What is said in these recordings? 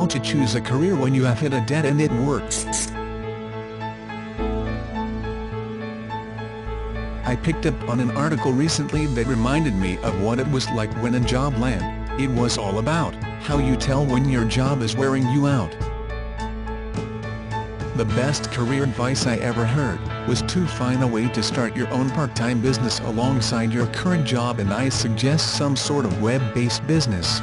How to choose a career when you have hit a dead end at work. I picked up on an article recently that reminded me of what it was like when a job landed. It was all about how you tell when your job is wearing you out. The best career advice I ever heard was to find a way to start your own part-time business alongside your current job, and I suggest some sort of web-based business.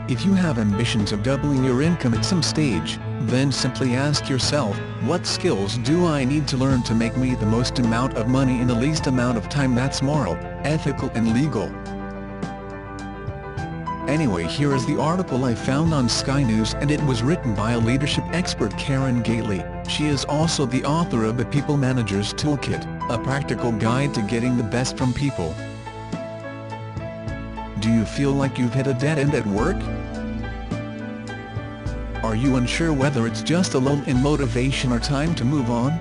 If you have ambitions of doubling your income at some stage, then simply ask yourself, what skills do I need to learn to make me the most amount of money in the least amount of time that's moral, ethical and legal? Anyway, here is the article I found on Sky News, and it was written by a leadership expert, Karen Gately. She is also the author of the People Manager's Toolkit, a practical guide to getting the best from people. Do you feel like you've hit a dead end at work? Are you unsure whether it's just a lull in motivation or time to move on?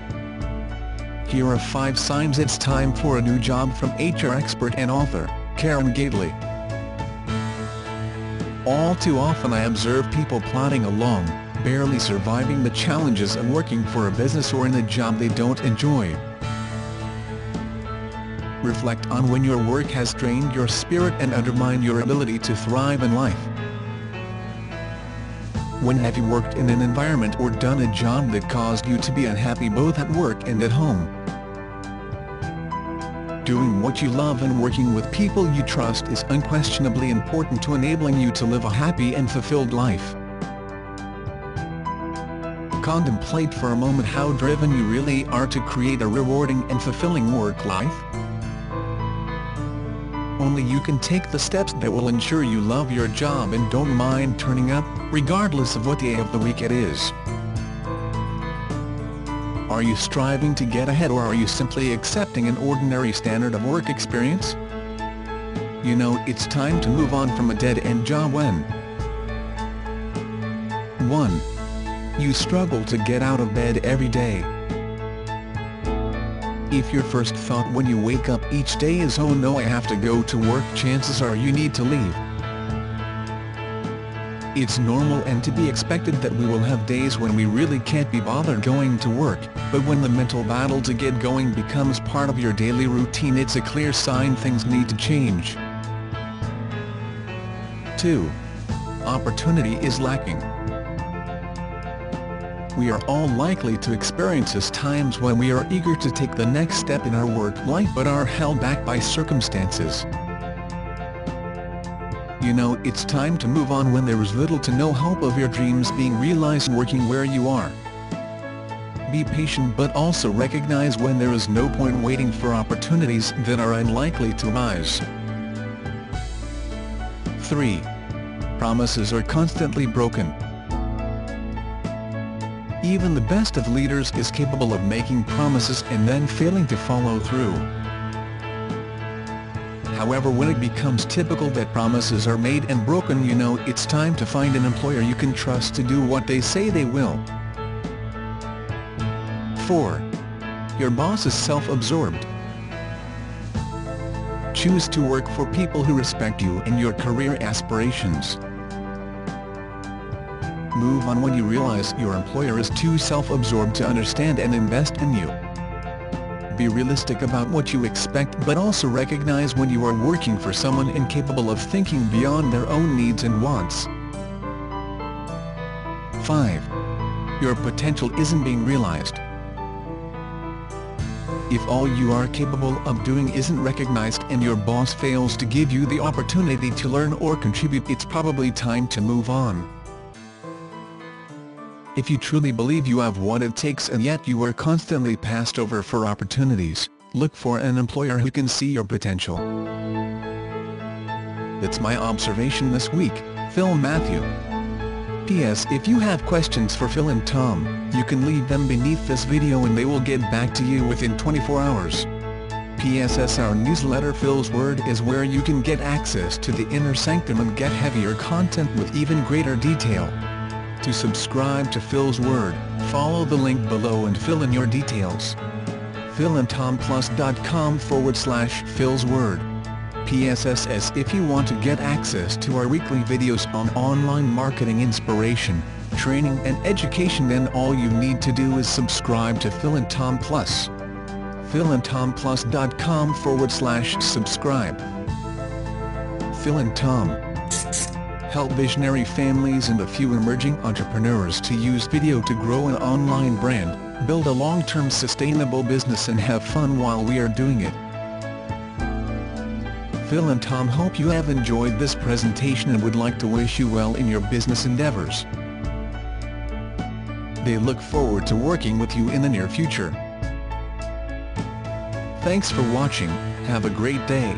Here are 5 signs it's time for a new job from HR expert and author, Karen Gately. All too often I observe people plodding along, barely surviving the challenges of working for a business or in a job they don't enjoy. Reflect on when your work has drained your spirit and undermined your ability to thrive in life. When have you worked in an environment or done a job that caused you to be unhappy both at work and at home? Doing what you love and working with people you trust is unquestionably important to enabling you to live a happy and fulfilled life. Contemplate for a moment how driven you really are to create a rewarding and fulfilling work life. Only you can take the steps that will ensure you love your job and don't mind turning up, regardless of what day of the week it is. Are you striving to get ahead, or are you simply accepting an ordinary standard of work experience? You know, it's time to move on from a dead-end job when 1. You struggle to get out of bed every day. If your first thought when you wake up each day is, "Oh no, I have to go to work," chances are you need to leave. It's normal and to be expected that we will have days when we really can't be bothered going to work, but when the mental battle to get going becomes part of your daily routine, it's a clear sign things need to change. 2. Opportunity is lacking. We are all likely to experience times when we are eager to take the next step in our work life but are held back by circumstances. You know, it's time to move on when there is little to no hope of your dreams being realized working where you are. Be patient, but also recognize when there is no point waiting for opportunities that are unlikely to arise. 3. Promises are constantly broken. Even the best of leaders is capable of making promises and then failing to follow through. However, when it becomes typical that promises are made and broken, you know it's time to find an employer you can trust to do what they say they will. 4. Your boss is self-absorbed. Choose to work for people who respect you and your career aspirations. Move on when you realize your employer is too self-absorbed to understand and invest in you. Be realistic about what you expect, but also recognize when you are working for someone incapable of thinking beyond their own needs and wants. 5. Your potential isn't being realized. If all you are capable of doing isn't recognized and your boss fails to give you the opportunity to learn or contribute, it's probably time to move on. If you truly believe you have what it takes and yet you are constantly passed over for opportunities, look for an employer who can see your potential. That's my observation this week. Phil Matthew. P.S. If you have questions for Phil and Tom, you can leave them beneath this video and they will get back to you within 24 hours. P.S. Our newsletter Phil's Word is where you can get access to the inner sanctum and get heavier content with even greater detail. To subscribe to Phil's Word, follow the link below and fill in your details. philandtomplus.com/Phil's Word. PSSS. If you want to get access to our weekly videos on online marketing inspiration, training and education, then all you need to do is subscribe to Phil and Tom Plus. philandtomplus.com/subscribe. Phil and Tom help visionary families and a few emerging entrepreneurs to use video to grow an online brand, build a long-term sustainable business and have fun while we are doing it. Phil and Tom hope you have enjoyed this presentation and would like to wish you well in your business endeavors. They look forward to working with you in the near future. Thanks for watching, have a great day.